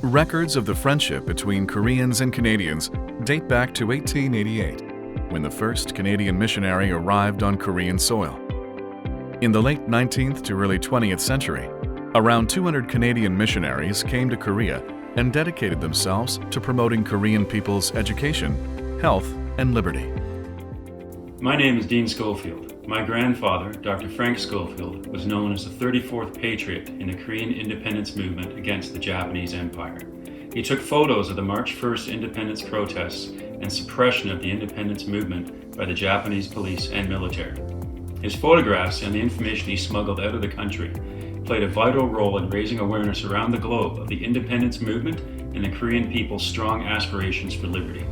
Records of the friendship between Koreans and Canadians date back to 1888, when the first Canadian missionary arrived on Korean soil. In the late 19th to early 20th century, around 200 Canadian missionaries came to Korea and dedicated themselves to promoting Korean people's education, health, and liberty. My name is Dean Schofield. My grandfather, Dr. Frank Schofield, was known as the 34th Patriot in the Korean independence movement against the Japanese Empire. He took photos of the March 1st independence protests and suppression of the independence movement by the Japanese police and military. His photographs and the information he smuggled out of the country played a vital role in raising awareness around the globe of the independence movement and the Korean people's strong aspirations for liberty.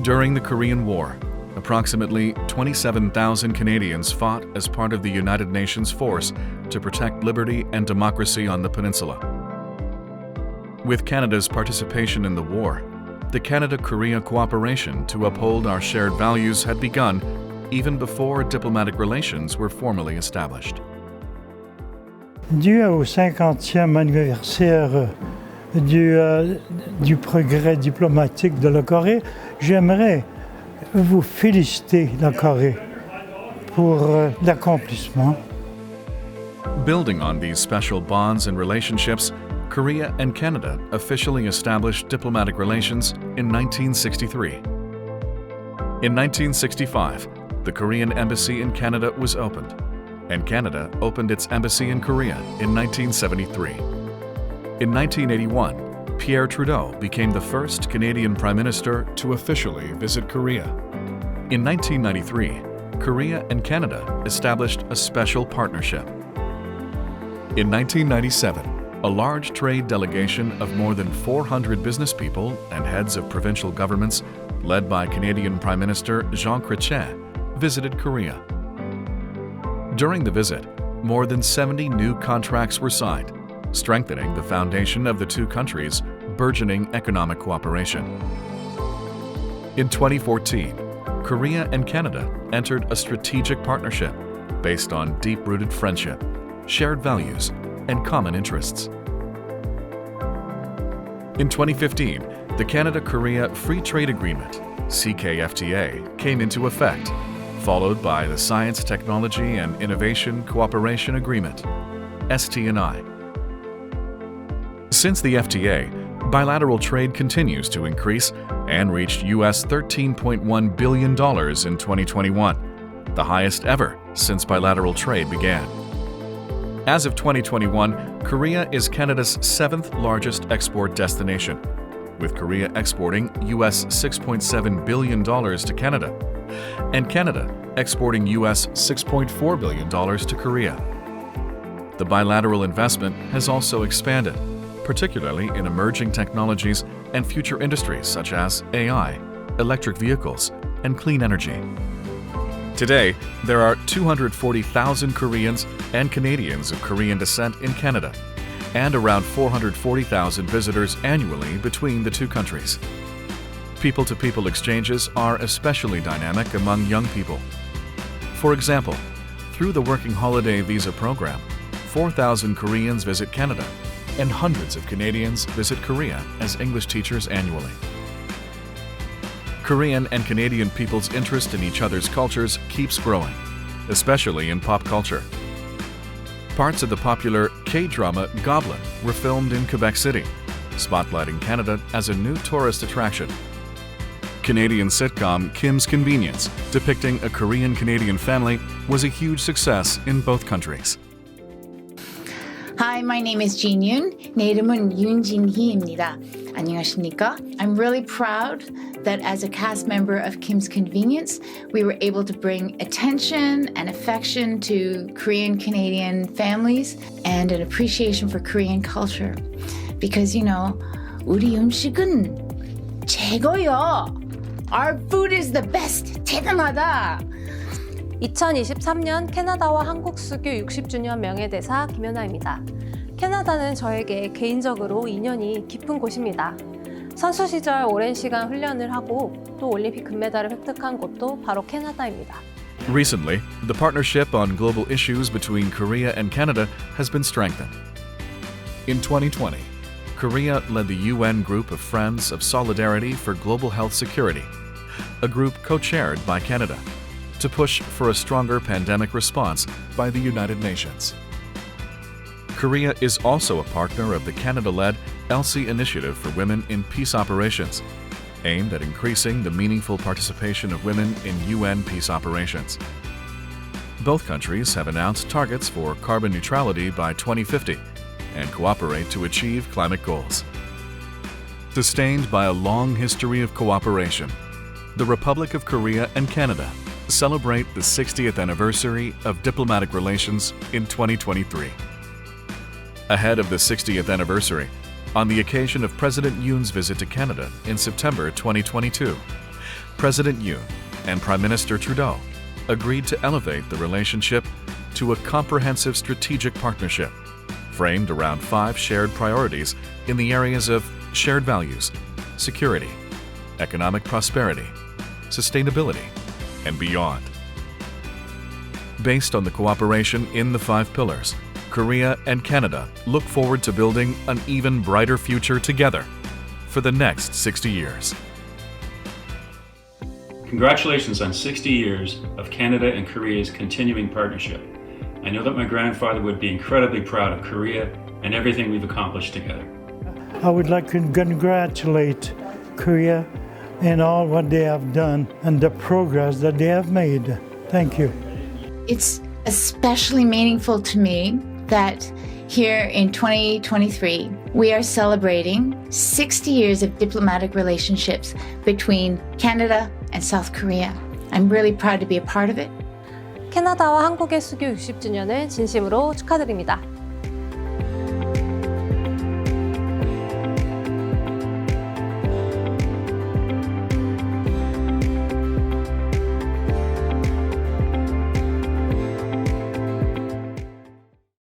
During the Korean War, approximately 27,000 Canadians fought as part of the United Nations force to protect liberty and democracy on the peninsula. With Canada's participation in the war, the Canada-Korea cooperation to uphold our shared values had begun even before diplomatic relations were formally established. Dû au 50e anniversaire du progrès diplomatique de la Corée, j'aimerais vous féliciter, la Corée, pour l'accomplissement. Building on these special bonds and relationships, Korea and Canada officially established diplomatic relations in 1963. In 1965, the Korean Embassy in Canada was opened, and Canada opened its embassy in Korea in 1973. In 1981, Pierre Trudeau became the first Canadian Prime Minister to officially visit Korea. In 1993, Korea and Canada established a special partnership. In 1997, a large trade delegation of more than 400 business people and heads of provincial governments, led by Canadian Prime Minister Jean Chrétien, visited Korea. During the visit, more than 70 new contracts were signed, strengthening the foundation of the two countries' burgeoning economic cooperation. In 2014, Korea and Canada entered a strategic partnership based on deep-rooted friendship, shared values, and common interests. In 2015, the Canada-Korea Free Trade Agreement, CKFTA, came into effect, followed by the Science, Technology, and Innovation Cooperation Agreement, ST&I. Since the FTA, bilateral trade continues to increase and reached US $13.1 billion in 2021, the highest ever since bilateral trade began. As of 2021, Korea is Canada's seventh largest export destination, with Korea exporting US $6.7 billion to Canada, and Canada exporting US $6.4 billion to Korea. The bilateral investment has also expanded, particularly in emerging technologies and future industries such as AI, electric vehicles, and clean energy. Today, there are 240,000 Koreans and Canadians of Korean descent in Canada, and around 440,000 visitors annually between the two countries. People-to-people exchanges are especially dynamic among young people. For example, through the Working Holiday Visa program, 4,000 Koreans visit Canada, and hundreds of Canadians visit Korea as English teachers annually. Korean and Canadian people's interest in each other's cultures keeps growing, especially in pop culture. Parts of the popular K-drama Goblin were filmed in Quebec City, spotlighting Canada as a new tourist attraction. Canadian sitcom Kim's Convenience, depicting a Korean-Canadian family, was a huge success in both countries. Hi, my name is Jin Yoon. 내 이름은 윤진희입니다. 안녕하십니까? I'm really proud that as a cast member of Kim's Convenience, we were able to bring attention and affection to Korean Canadian families and an appreciation for Korean culture. Because, you know, 우리 음식은 최고요. Our food is the best. 대단하다. 2023년 캐나다와 한국 수교 60주년 명예대사 김연아입니다. 캐나다는 저에게 개인적으로 인연이 깊은 곳입니다. 선수 시절 오랜 시간 훈련을 하고 또 올림픽 금메달을 획득한 곳도 바로 캐나다입니다. Recently, the partnership on global issues between Korea and Canada has been strengthened. In 2020, Korea led the UN Group of Friends of Solidarity for Global Health Security, a group co-chaired by Canada, to push for a stronger pandemic response by the United Nations. Korea is also a partner of the Canada-led ELSI Initiative for Women in Peace Operations, aimed at increasing the meaningful participation of women in UN peace operations. Both countries have announced targets for carbon neutrality by 2050 and cooperate to achieve climate goals. Sustained by a long history of cooperation, the Republic of Korea and Canada celebrate the 60th anniversary of diplomatic relations in 2023. Ahead of the 60th anniversary, on the occasion of President Yoon's visit to Canada in September 2022, President Yoon and Prime Minister Trudeau agreed to elevate the relationship to a comprehensive strategic partnership framed around 5 shared priorities in the areas of shared values, security, economic prosperity, sustainability, and beyond. Based on the cooperation in the 5 pillars, Korea and Canada look forward to building an even brighter future together for the next 60 years. Congratulations on 60 years of Canada and Korea's continuing partnership. I know that my grandfather would be incredibly proud of Korea and everything we've accomplished together. I would like to congratulate Korea and all what they have done and the progress that they have made. Thank you. It's especially meaningful to me that here in 2023, we are celebrating 60 years of diplomatic relationships between Canada and South Korea. I'm really proud to be a part of it. 캐나다와 한국의 수교 60주년을 진심으로 축하드립니다.